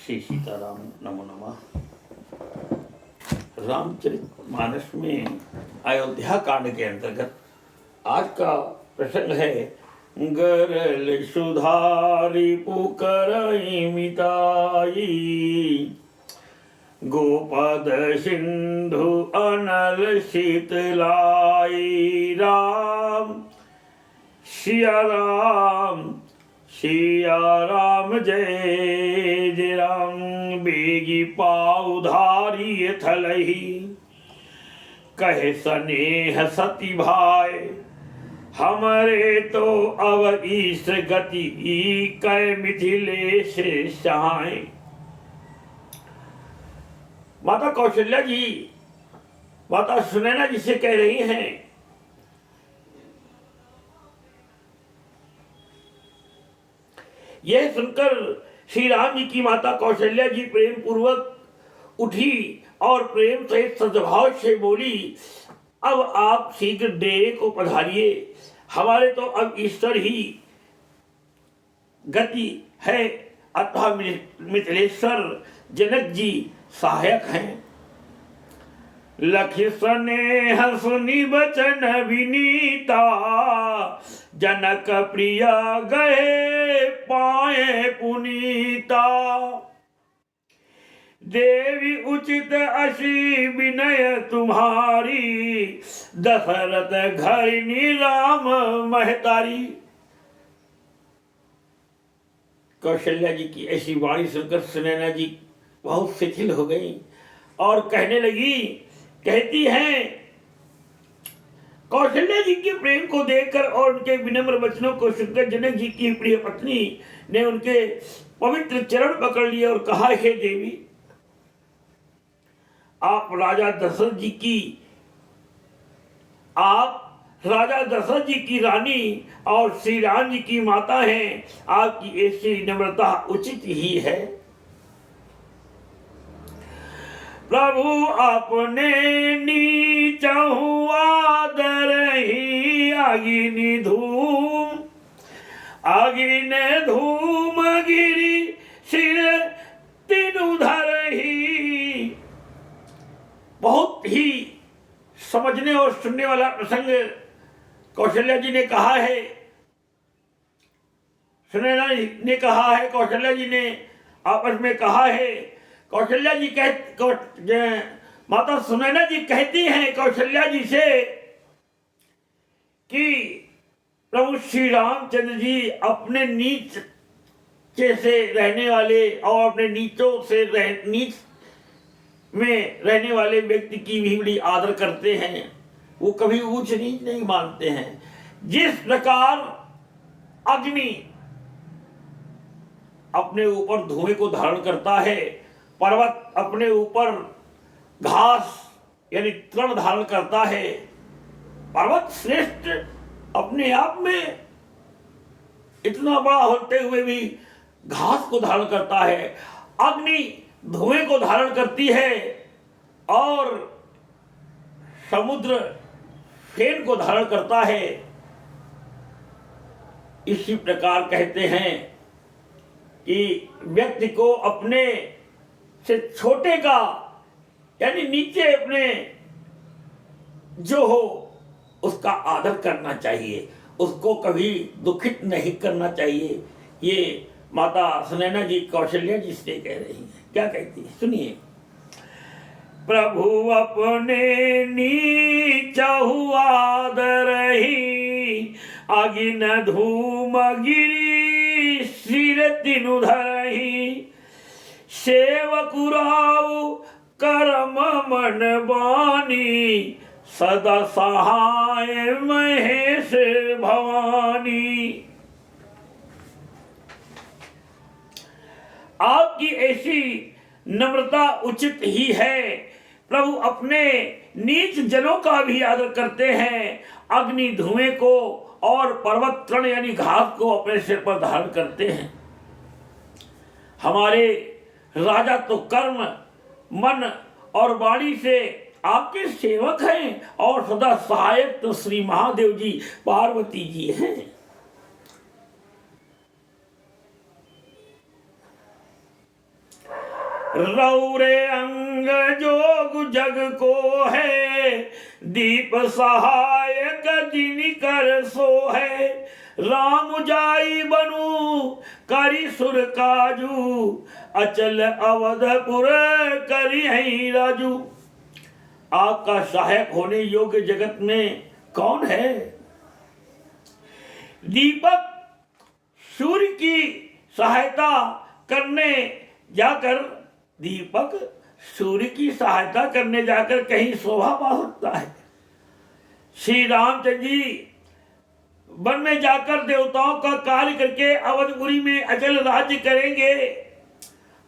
श्री सीताराम नमो नमः। रामचरितमानस में अयोध्या कांड के अंतर्गत आज का प्रसंग है गरल सुधारी पुकरई मिताई, गोपद सिंधु अनल शीतलाई। राम सिया राम सिया राम जय जय राम। बेगी पाऊ धारी थलही, कहे स्नेह सती भाई, हमरे तो अब ईस गति कै मिथिलेश सहाय। माता कौशल्या जी माता सुनैना जी से कह रही हैं, यह सुनकर श्री राम जी की माता कौशल्या जी प्रेम पूर्वक उठी और प्रेम सहित सद्भाव से बोली, अब आप शीघ्र डेरे को पधारिए, हमारे तो अब ईश्वर ही गति है, अतः मिथिलेश्वर जनक जी सहायक हैं। लखि स्नेह सुनि बचन विनीता, जनक प्रिय गए पाए पुनीता। देवी उचित असी विनय तुम्हारी, दशरथ घरिनी राम महतारी। कौशल्या जी की ऐसी वाणी सुनकर सुनैना जी बहुत शिथिल हो गई और कहने लगी, कहती हैं, कौशल्या जी के प्रेम को देखकर और उनके विनम्र वचनों को सुनकर जनक जी की प्रिय पत्नी ने उनके पवित्र चरण पकड़ लिए और कहा, हे देवी, आप राजा दशरथ जी की रानी और श्री राम जी की माता हैं, आपकी ऐसी नम्रता उचित ही है। प्रभु अपने नीचहु आदर ही, अगिनि धूम गिरी सिर तीनु धर ही। बहुत ही समझने और सुनने वाला प्रसंग कौशल्या जी ने कहा है, सुनैना ने कहा है, कौशल्या जी ने आपस में कहा है। कौशल्या जी माता सुनैना जी कहती हैं कौशल्या जी से कि प्रभु श्री रामचंद्र जी अपने नीच से रहने वाले और अपने नीच में रहने वाले व्यक्ति की भी बड़ी आदर करते हैं, वो कभी ऊंच नीच नहीं मानते हैं। जिस प्रकार अग्नि अपने ऊपर धुएं को धारण करता है, पर्वत अपने ऊपर घास यानी तृण धारण करता है, पर्वत श्रेष्ठ अपने आप में इतना बड़ा होते हुए भी घास को धारण करता है, अग्नि धुएं को धारण करती है और समुद्र फेन को धारण करता है। इसी प्रकार कहते हैं कि व्यक्ति को अपने से छोटे का यानी नीचे अपने जो हो उसका आदर करना चाहिए, उसको कभी दुखित नहीं करना चाहिए। ये माता सुनैना जी कौशल्या जी से कह रही हैं। क्या कहती है सुनिए। प्रभु अपने नीचहु आदर ही, अगिन धूम गिरी सिर तीनु धरहि। सेवकुराउ करम मन बानी, सदा सहाय महेश भवानी। आपकी ऐसी नम्रता उचित ही है। प्रभु अपने नीच जनों का भी आदर करते हैं, अग्नि धुएं को और पर्वत तृण यानी घास को अपने सिर पर धारण करते हैं। हमारे राजा तो कर्म मन और वाणी से आपके सेवक हैं और सदा सहायक तो श्री महादेव जी पार्वती जी हैं। रौरे अंग जोग जग को है, दीप सहायक दिन कर सो है। राम जाई बनु करी सुर काजू, अचल अवधपुर करी है राजू। आपका सहायक होने योग्य जगत में कौन है? दीपक सूर्य की सहायता करने जाकर, दीपक सूर्य की सहायता करने जाकर कहीं शोभा पा सकता है? श्री रामचंद्र जी वन में जाकर देवताओं का कार्य करके अवधपुरी में अचल राज्य करेंगे।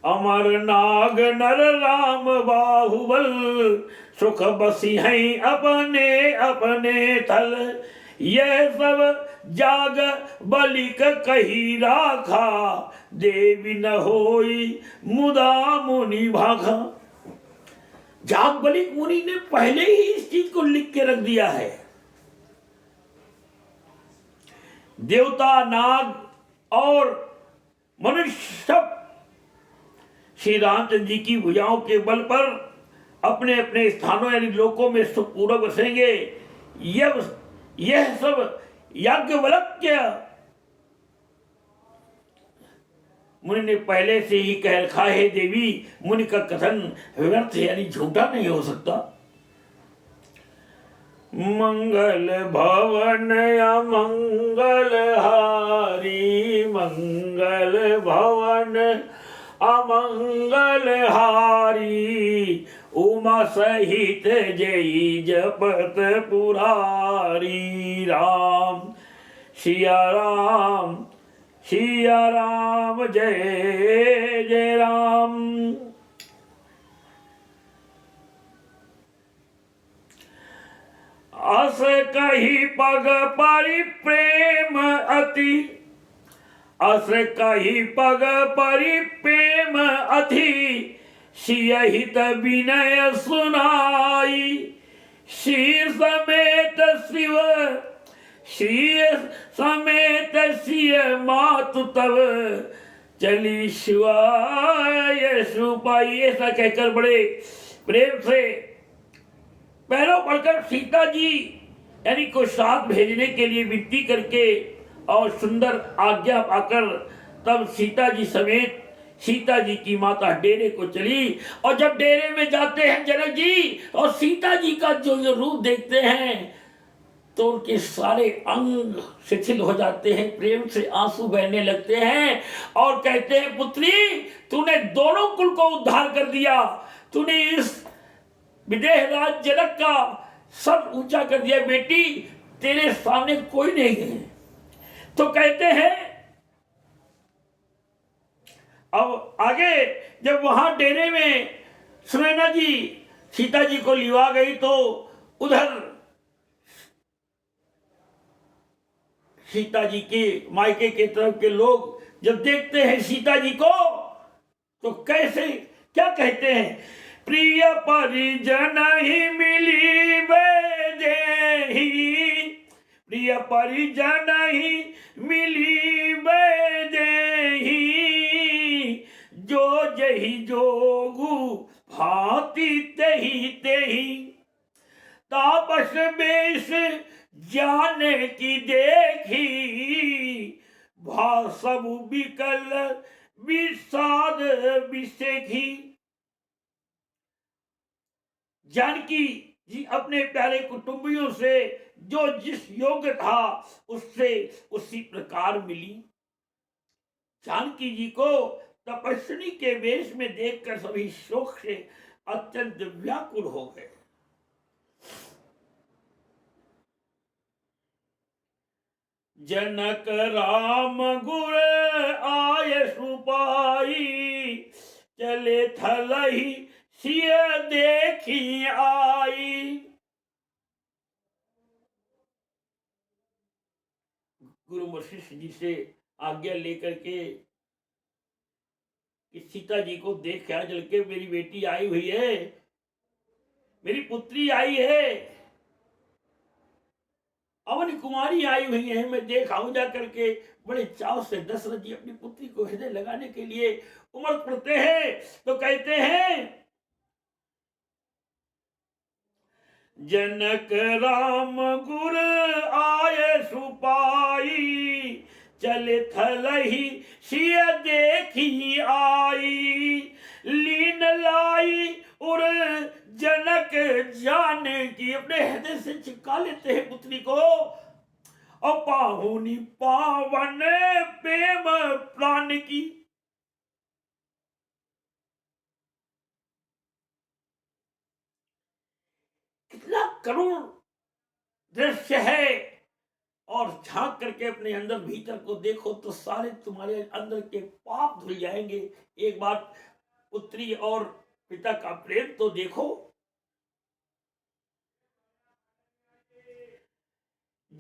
अमर नाग नर राम बाहुबल, सुख बसी हैं अपने अपने थल। यह सब जाग बलिक कही राखा, देवी न होई मुदा मुनि भाखा। जाग बलिक मुनि ने पहले ही इस चीज को लिख के रख दिया है। देवता, नाग और मनुष्य सब श्री रामचंद्र जी की भुजाओं के बल पर अपने अपने स्थानों यानी लोकों में सुखपूर्वक बसेंगे। यह सब याज्ञवल्क्य मुनि ने पहले से ही कह रखा है। देवी, मुनि का कथन व्यर्थ यानी झूठा नहीं हो सकता। मंगल भवन अमंगल हारी, मंगल भवन अमंगल हारी। उमा सहित जय जपत पुरारी। राम सिया राम, सिया राम, जय जय राम। अस कही पग परि प्रेम अति, अस कही पग परि प्रेम अति। सियहित विनय सुनाई, शीर समेत शिव, शीर समेत सिय मातु तब। चली शिवाय सुपाई। ऐसा कहकर बड़े प्रेम से पैरों पड़कर सीता जी यानी को साथ भेजने के लिए विनती करके और सुंदर आज्ञा पाकर तब सीता जी समेत सीता जी की माता डेरे को चली। और जब डेरे में जाते हैं जनक जी और सीता जी का जो रूप देखते हैं तो उनके सारे अंग शिथिल हो जाते हैं, प्रेम से आंसू बहने लगते हैं और कहते हैं, पुत्री, तूने दोनों कुल को उद्धार कर दिया। तूने इस विदेह राज जनक का सब ऊंचा कर दिया। बेटी, तेरे सामने कोई नहीं है। तो कहते हैं अब आगे जब वहां डेरे में सुनैना जी सीता जी को लिवा गई तो उधर सीता जी के मायके के तरफ के लोग जब देखते हैं सीता जी को तो कैसे क्या कहते हैं, प्रिय परिजन ही मिली बेदेही, प्रिय परिजन ही मिली बेदेही। जो जही जोगु भांति तेही तेही। तापस बेश जाने की देखी, भासब बिकल विषाद विषेखी। जानकी जी अपने प्यारे कुटुंबियों से जो जिस योग्य था उससे उसी प्रकार मिली। जानकी जी को तपस्विनी के वेश में देखकर सभी शोक से अत्यंत व्याकुल हो गए। जनक राम गुर आय सुपाई, चले थलही सिय देखी आई। गुरु वशिष्ठ जी से आज्ञा लेकर के कि सीता जी को देख क्या चल के, मेरी बेटी आई हुई है, मेरी पुत्री आई है। अवन कुमारी आई हुई है, मैं देख आऊं जा करके। बड़े चाव से दशरथ जी अपनी पुत्री को हृदय लगाने के लिए उमड़ पड़ते हैं। तो कहते हैं, जनक राम गुर आए सुपाई, चले थलही सिय देखी आई, लीन लाई उर जनक जान की। अपने हृदय से चिपका लेते हैं पुत्री को। अपाहुनी पावन प्रेम प्राण की। कितना करुण दृश्य है। और झांक करके अपने अंदर भीतर को देखो तो सारे तुम्हारे अंदर के पाप धुल जाएंगे। एक बार पुत्री और पिता का प्रेम तो देखो।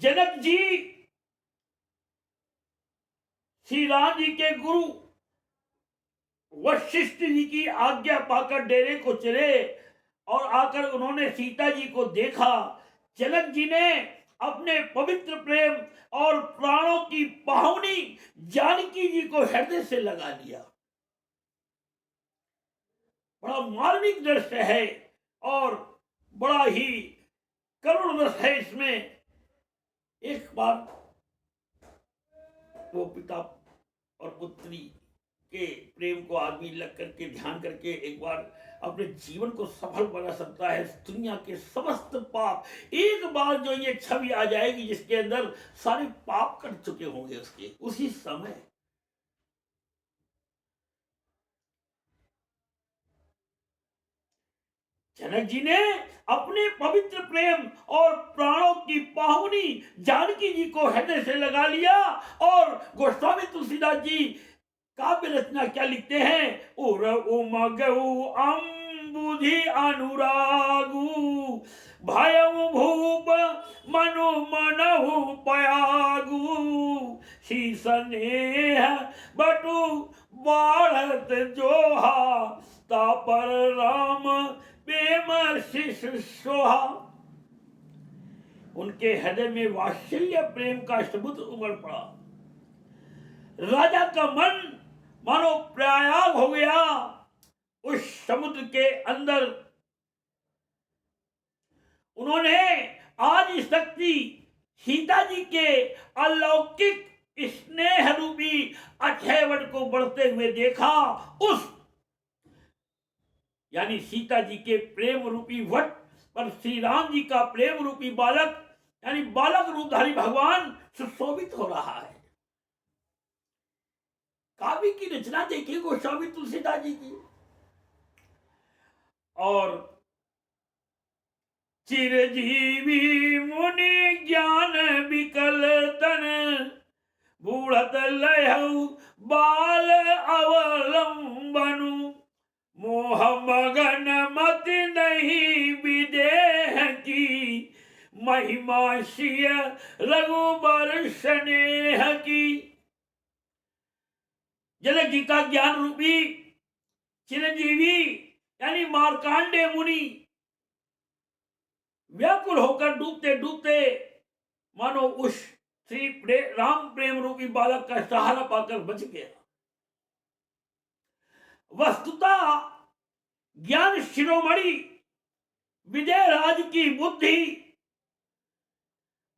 जनक जी श्री राम जी के गुरु वशिष्ठ जी की आज्ञा पाकर डेरे को चले और आकर उन्होंने सीता जी को देखा। जनक जी ने अपने पवित्र प्रेम और प्राणों की पाहुनी जानकी जी को हृदय से लगा लिया। बड़ा मार्मिक दृश्य है और बड़ा ही करुण रस है इसमें। एक बार वो पिता और पुत्री के प्रेम को आदमी लग करके ध्यान करके एक बार अपने जीवन को सफल बना सकता है। दुनिया के समस्त पाप एक बार जो ये छवि आ जाएगी जिसके अंदर सारे पाप कर चुके होंगे उसके उसी समय। जनक जी ने अपने पवित्र प्रेम और प्राणों की पाहुनी जानकी जी को हृदय से लगा लिया। और गोस्वामी तुलसीदास जी काव्य रचना क्या लिखते हैं, उर उमगऊ अम्बुधि अनुरागु, भयउ भूप मनु मनहु पयागु, शीसनेह बटु बाढ़त जोहा, तापर राम प्रेम शिष सोहा। उनके हृदय में वात्सल्य प्रेम का समुद्र उमड़ पड़ा। राजा का मन मानो प्रयाग हो गया। उस समुद्र के अंदर उन्होंने आज शक्ति सीता जी के अलौकिक स्नेह रूपी अक्षयवट को बढ़ते हुए देखा। उस यानी सीता जी के प्रेम रूपी वट पर श्री राम जी का प्रेम रूपी बालक यानी बालक रूपधारी भगवान सुशोभित हो रहा है। काव्य की रचना देखिए गोस्वामी तुलसीदास जी की। और चिरजीवी मुनि ज्ञान विकल तन, बूढ़त लयहु बाल अवलंबनु, मोह मगन मत नहीं विदेह की, महिमा सिय रघुबर स्नेह की। जनक जी का ज्ञान रूपी चिरंजीवी यानी मार्कांडे मुनि व्याकुल होकर डूबते डूबते मानो उस श्री राम प्रेम रूपी बालक का सहारा पाकर बच गया। वस्तुतः ज्ञान शिरोमणि विजय राज की बुद्धि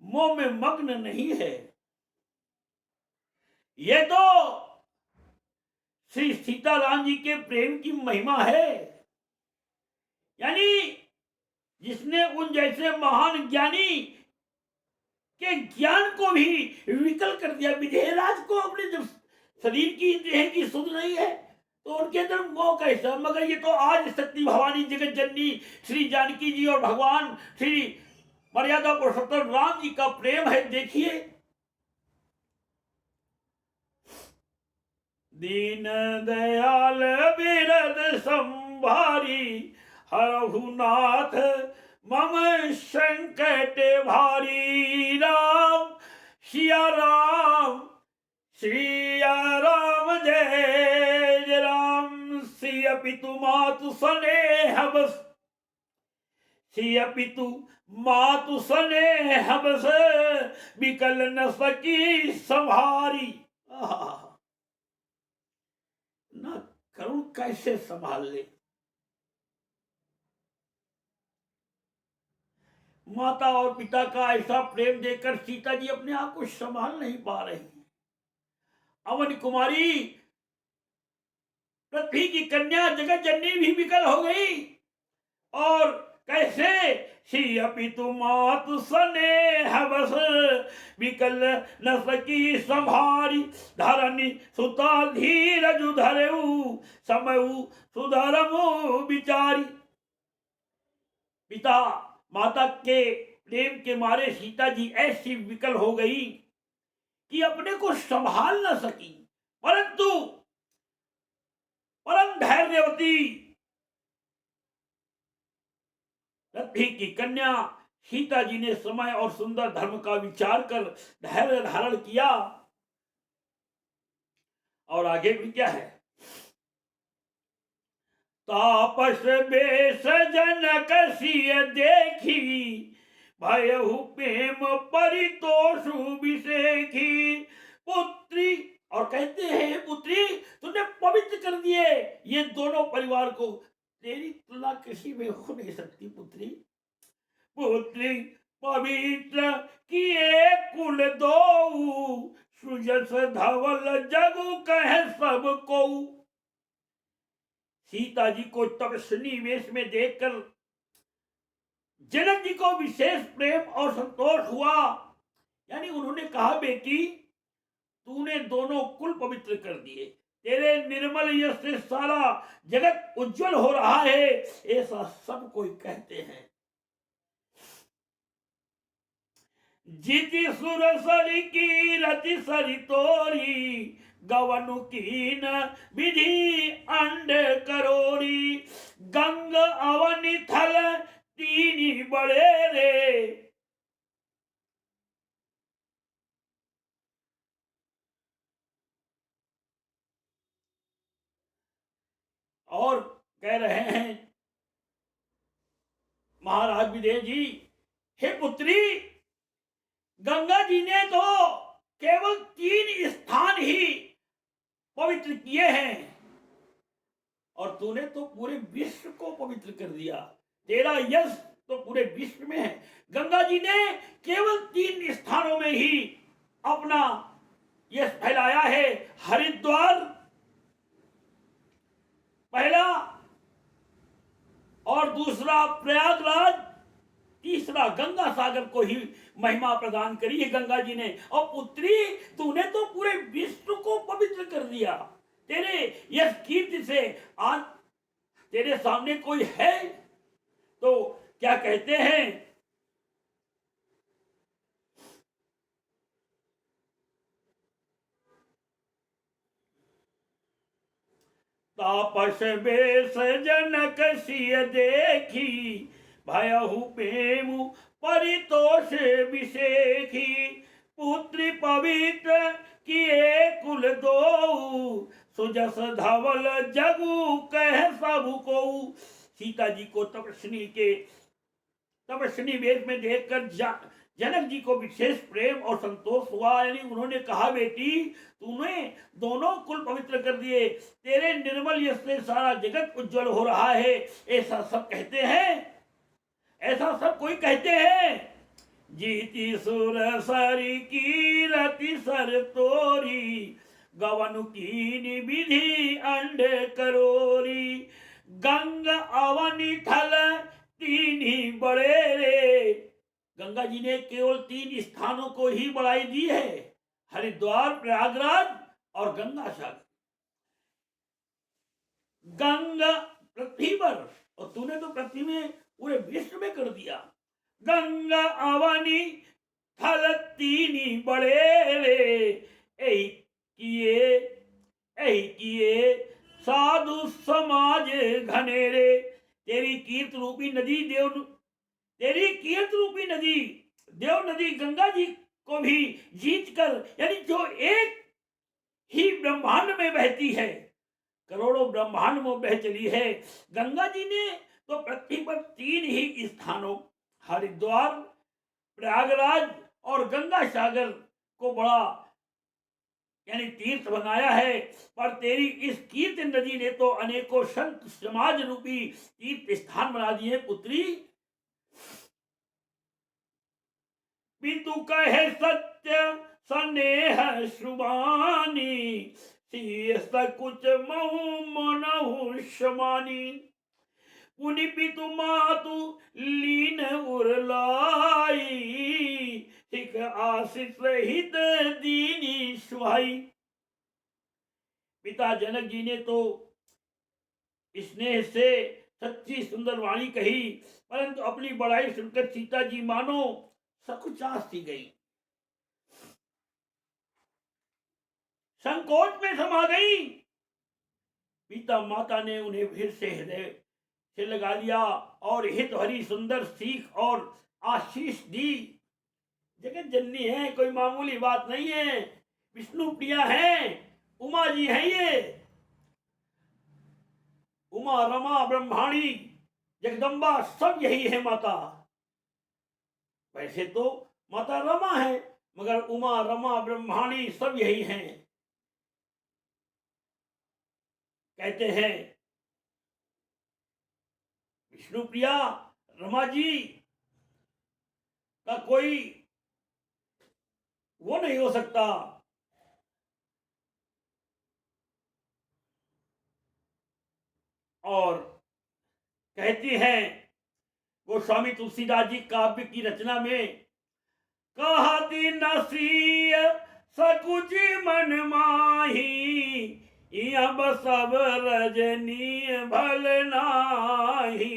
मोह में मग्न नहीं है। ये तो श्री सीताराम जी के प्रेम की महिमा है। यानी जिसने उन जैसे महान ज्ञानी के ज्ञान को भी विकल कर दिया। विजयराज को अपने जब शरीर की देह की सुध नहीं है तो उनके अंदर मोह कैसा। मगर ये तो आज शक्ति भवानी जगत जननी श्री जानकी जी और भगवान श्री मर्यादा पुरुषोत्तम राम जी का प्रेम है। देखिए, दीन दयाल बिरद संभारी, हरहुनाथ मम संकट भारी। राम सिया राम श्रिया राम जय जय राम, सिया पितु मातु स्नेह बस, सिय पितु मातु सने हबस बिकल न सकी संभारी। ना करुण कैसे संभाल ले। माता और पिता का ऐसा प्रेम देकर सीता जी अपने आप को संभाल नहीं पा रही। अवन कुमारी पृथ्वी की कन्या जगत जननी भी विकल हो गई। और कैसे? सिय पितु मातु स्नेह बस विकल न सकी संभारी। धरनी सुता धीरज धरऊ समऊ सुधरमु बिचारी। पिता माता के प्रेम के मारे सीता जी ऐसी विकल हो गई कि अपने को संभाल न सकी। परंतु परम धैर्यवती पृथ्वी की कन्या सीता जी ने समय और सुंदर धर्म का विचार कर धैर्य धारण किया। और आगे भी क्या है? तापस बेश जनक सिय देखी भयहु प्रेम परितोषु विषेखी। पुत्री, और कहते हैं पुत्री तूने पवित्र कर दिए ये दोनों परिवार को, तेरी तुलना किसी में हो नहीं सकती पुत्री। पुत्री पवित्र किए कुल दो सुजस धवल जगु कह सब को। सीता जी को तपस्वी वेश में देखकर जनक जी को विशेष प्रेम और संतोष हुआ। यानी उन्होंने कहा बेटी तूने दोनों कुल पवित्र कर दिए, तेरे निर्मल यश से सारा जगत उज्जवल हो रहा है, ऐसा सब कोई कहते हैं। जीति सुर सरी की रति सरी तोरी गवनु कीन विधि अंड करोरी। गंग अवनि थल तीनी बड़े रे। और कह रहे हैं महाराज विदेह जी, हे पुत्री गंगा जी ने तो केवल 3 स्थान ही पवित्र किए हैं और तूने तो पूरे विश्व को पवित्र कर दिया। तेरा यश तो पूरे विश्व में है। गंगा जी ने केवल 3 स्थानों में ही अपना यश फैलाया है। हरिद्वार पहला और दूसरा प्रयागराज, तीसरा गंगा सागर को ही महिमा प्रदान करी है गंगा जी ने। और पुत्री तूने तो पूरे विश्व को पवित्र कर दिया। तेरे यश कीर्ति से आज तेरे सामने कोई है तो क्या कहते हैं? तापस बेश जनक सिय देखी भयहु प्रेम परितोष विषेखी। पुत्री पवित्र किए कुल दो सुजस धवल जगु कह सब को। सीता जी को तपस्वी वेश में देखकर जनक जी को विशेष प्रेम और संतोष हुआ। यानी उन्होंने कहा बेटी तूने दोनों कुल पवित्र कर दिए, तेरे निर्मल यश से सारा जगत उज्जवल हो रहा है, ऐसा सब कहते हैं, ऐसा सब कोई कहते हैं। जीती सुर सरी की रति सर तोरी गवनु कीनी विधि अंड करोरी। गंग अवनि थल तीनी बड़े रे। गंगा जी ने केवल 3 स्थानों को ही बढ़ाई दी है, हरिद्वार, प्रयागराज और गंगा सागर। गंगा पृथ्वी पर और तूने तो पृथ्वी में पूरे विश्व में कर दिया। गंगा अवनि थल तीनी बड़े रे। किए साधु समाज घनेरे। तेरी कीर्त रूपी नदी देव नदी गंगा जी को भी जीत कर, यानी जो एक ही ब्रह्मांड में बहती है, करोड़ों ब्रह्मांड में बह चली है, गंगा जी ने तो पृथ्वी पर 3 ही स्थानों हरिद्वार, प्रयागराज और गंगा सागर को बड़ा यानी तीर्थ बनाया है। पर तेरी इस कीर्ति नदी ने तो अनेकों संत समाज रूपी तीर्थ स्थान बना दिए पुत्री। पितु कहे सत्य स्नेह सुबानी, शीस कुछ महु मनहु समानी। पुनि पितु मातु लीन उरलाई, सिख आशीष हित दीनी सुहाई। पिता जनक जी ने तो स्नेह से सच्ची सुंदर वाणी कही, परंतु अपनी बड़ाई सुनकर सीता जी मानो सकुचास सी गई, संकोच में समा गई। पिता माता ने उन्हें फिर से हृदय से लगा लिया और हित भरी सुंदर सीख और आशीष दी। जगत जननी है, कोई मामूली बात नहीं है, विष्णु प्रिया है, उमा जी है ये। उमा रमा ब्रह्माणी जगदम्बा सब यही है माता। वैसे तो माता रमा है, मगर उमा रमा ब्रह्माणी सब यही हैं। कहते हैं विष्णु प्रिया रमा जी का कोई वो नहीं हो सकता। और कहती हैं गोस्वामी तुलसीदास जी काव्य की रचना में, कहती नसीय सकुच मन माही, अब सब रजनी भल नाही।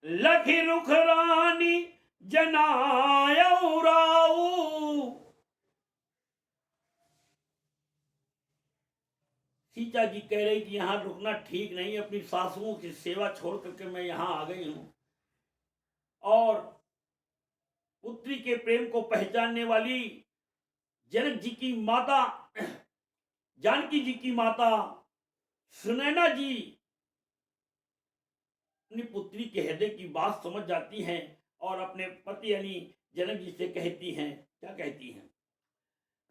लखी रुख रानी जनायऊ राऊ। सीता जी कह रही कि यहाँ रुकना ठीक नहीं, अपनी सासुओं की सेवा छोड़ करके मैं यहाँ आ गई हूं। और पुत्री के प्रेम को पहचानने वाली जनक जी की माता, जानकी जी की माता सुनैना जी अपनी पुत्री के हृदय की बात समझ जाती हैं और अपने पति यानी जनक जी से कहती हैं, क्या कहती हैं?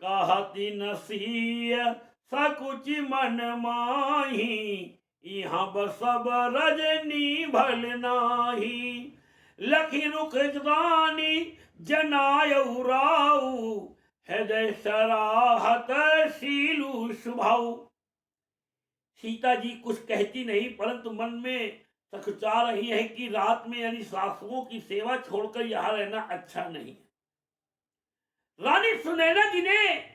कहती नसीय सकुच मन माही, यहाँ बसब रजनी भल नाही। लखी रुख रानी जनायऊ राऊ, हृदय सराहत शीलु सुभाऊ। सीता जी कुछ कहती नहीं, परंतु मन में सकुचा रही है कि रात में यानी सासुओं की सेवा छोड़कर यहाँ रहना अच्छा नहीं। रानी सुनैना जी ने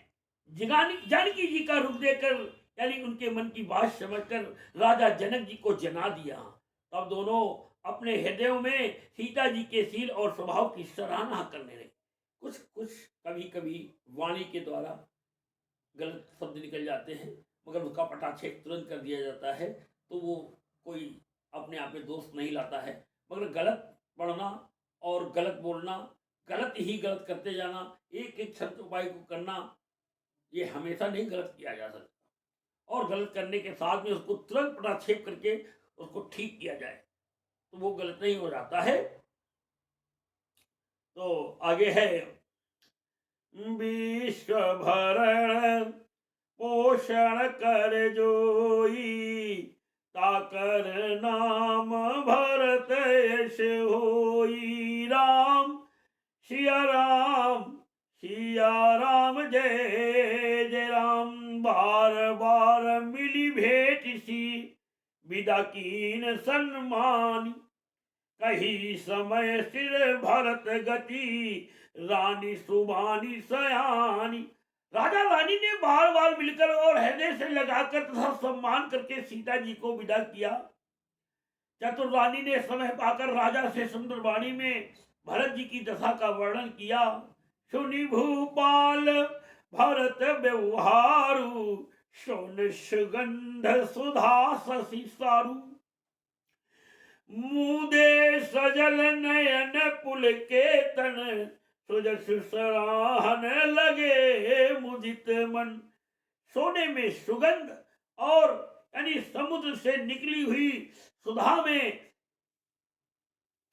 जानकी जी का रुख देकर यानी उनके मन की बात समझकर राजा जनक जी को जना दिया। तब दोनों अपने हृदयों में सीता जी के शील और स्वभाव की सराहना करने लगे। कुछ कुछ कभी कभी वाणी के द्वारा गलत शब्द निकल जाते हैं, मगर उसका पटाक्षेप तुरंत कर दिया जाता है, तो वो कोई अपने आप में दोष नहीं लाता है। मगर गलत पढ़ना और गलत बोलना, गलत ही गलत करते जाना, एक एक शब्द उपाय को करना, ये हमेशा नहीं गलत किया जा सकता। और गलत करने के साथ में उसको तुरंत पटाक्षेप करके उसको ठीक किया जाए तो वो गलत नहीं हो जाता है। तो आगे है, विश्व भरण पोषण कर जोई, ताकर नाम भरत यश होई। राम सिया राम सिया राम जय जय राम। बार बार मिली भेट सी, विदा कीन सम्मान। कही समय सिर भरत गति, रानी सुबानी सयानी। राजा रानी ने बार बार मिलकर और हृदय से लगाकर तथा सम्मान करके सीता जी को विदा किया। चतुर रानी ने समय पाकर राजा से सुंदर वाणी में भरत जी की दशा का वर्णन किया। सुनि भूपाल भरत व्यवहारु, सोन सुगंध सुधा शशि सारु। मुदे सजल नयन पुलकेतन, सुजस सराहन लगे मुदित मन। सोने में सुगंध और यानी समुद्र से निकली हुई सुधा में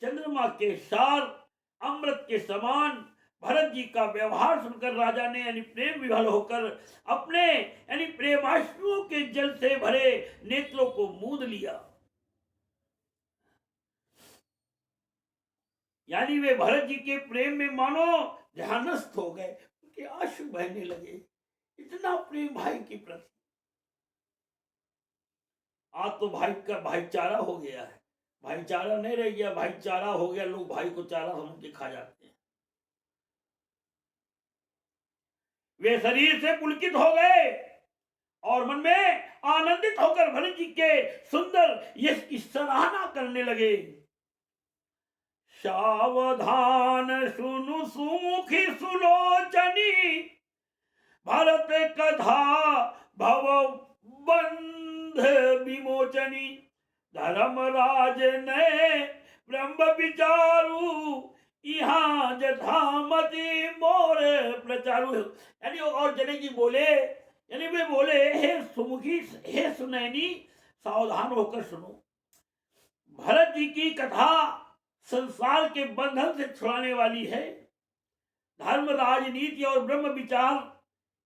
चंद्रमा के सार अमृत के समान भरत जी का व्यवहार सुनकर राजा ने यानी प्रेम विभल होकर अपने यानी प्रेमाश्रुओं के जल से भरे नेत्रों को मूंद लिया। यानी वे भरत जी के प्रेम में मानो ध्यानस्थ हो गए, उनके आंसू बहने लगे, इतना प्रेम भाई के प्रति। आज तो भाई का भाईचारा हो गया है, भाईचारा नहीं रह गया, भाईचारा हो गया, लोग भाई को चारा समझ के खा जाते हैं। वे शरीर से पुलकित हो गए और मन में आनंदित होकर भरत जी के सुंदर यश की सराहना करने लगे। सावधान सुनु सुमुखी सुलोचनी भरत कथा भव बंध विमोचनी धर्मराज ने ब्रह्म विचारू यहाँ जथामति मोर प्रचारू। यानी और जने जी बोले, यानी वे बोले, हे सुमुखी, हे सुनैनी, सावधान होकर सुनो। भरत जी की कथा संसार के बंधन से छुड़ाने वाली है। धर्म, राजनीति और ब्रह्म विचार,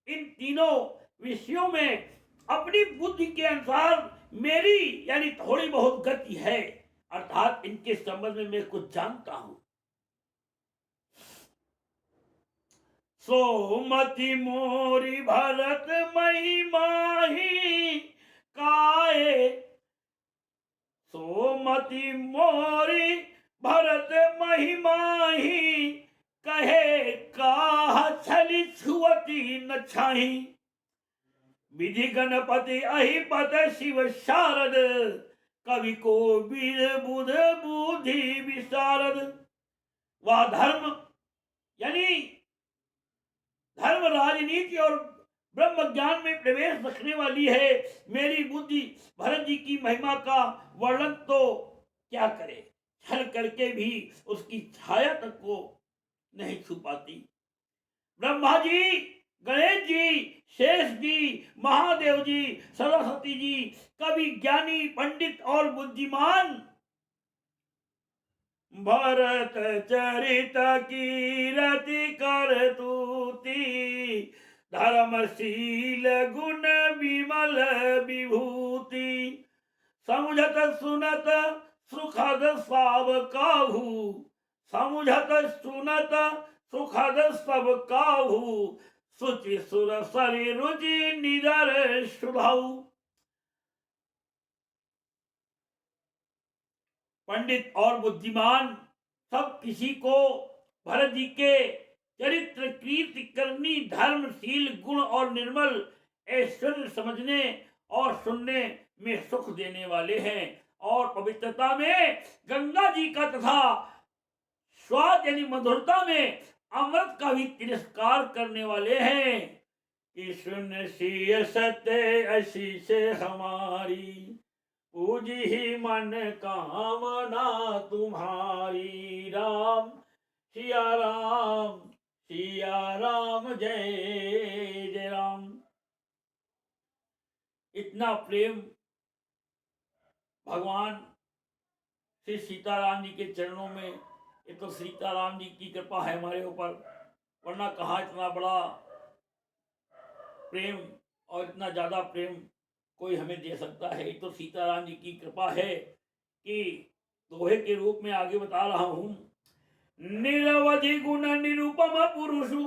इन तीनों विषयों में अपनी बुद्धि के अनुसार मेरी यानी थोड़ी बहुत गति है, अर्थात इनके संबंध में मैं कुछ जानता हूं। सोमति मोरी भरत महिमाही काए, सोमति मोरी भरत महिमाही कहे काह छली छुअती न छाही। विधि गणपति अहिपत शिव शारद कवि को वीर बुध बुद्धि विशारद। वह धर्म यानी धर्म, राजनीति और ब्रह्म ज्ञान में प्रवेश रखने वाली है मेरी बुद्धि भरत जी की महिमा का वर्णन तो क्या करे, छल करके भी उसकी छाया तक को नहीं छू पाती। ब्रह्मा जी, गणेश जी, शेष जी, महादेव जी, सरस्वती जी, कवि, ज्ञानी, पंडित और बुद्धिमान भरत चरित कीरति कर तूती धर्मशील गुण विमल विभूति। समुझत सुनत सुखद सब काहू, समुझत सुनत सुखद सब काहू सुचि सुर सरि रुचि निदर सुधाऊ। पंडित और बुद्धिमान सब किसी को भरत जी के चरित्र, कीर्ति करनी, धर्मशील गुण और निर्मल ऐश्वर्य समझने और सुनने में सुख देने वाले हैं और पवित्रता में गंगा जी का तथा स्वाद यानी मधुरता में अमृत का भी तिरस्कार करने वाले हैं। कि सुन सी सत्य आशीष हमारी पूजी ही मन कामना तुम्हारी। राम सिया राम, सिया राम, जय जय राम। इतना प्रेम भगवान श्री सीताराम जी के चरणों में, ये तो सीताराम जी की कृपा है हमारे ऊपर, वरना कहाँ इतना बड़ा प्रेम और इतना ज़्यादा प्रेम कोई हमें दे सकता है। ये तो सीताराम जी की कृपा है कि दोहे के रूप में आगे बता रहा हूँ। निरवधि गुण निरुपम पुरुषु,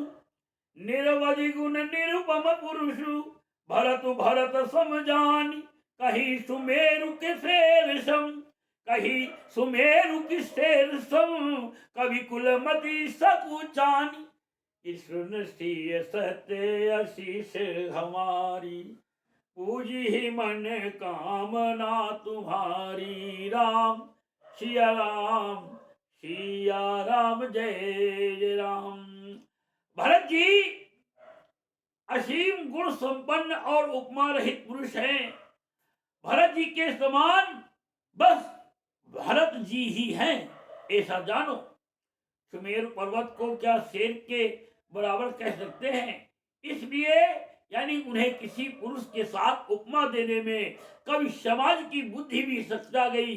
निरवधि गुण निरुपम पुरुषु भरत भरत समजानी। कहीं सुमेरु के शेर सम, कहीं सुमेरु की शेर सम, कवि कुलमति सकुचानी। सुन सी सत्य आशीष हमारी पूजी ही मन कामना तुम्हारी। राम सिया राम, सिया राम, जय जय राम। भरत जी असीम गुण संपन्न और उपमा रहित पुरुष हैं। भरत जी के समान बस भरत जी ही हैं, ऐसा जानो। सुमेरु पर्वत को क्या शेर के बराबर कह सकते हैं? इसलिए यानी उन्हें किसी पुरुष के साथ उपमा देने में कवि समाज की बुद्धि भी सचता गई।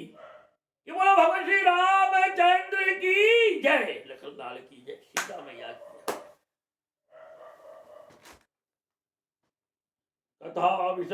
कि बोला भगवान श्री रामचंद्र की जय, लखनलाल की जय, सीता मैया की जय। कथा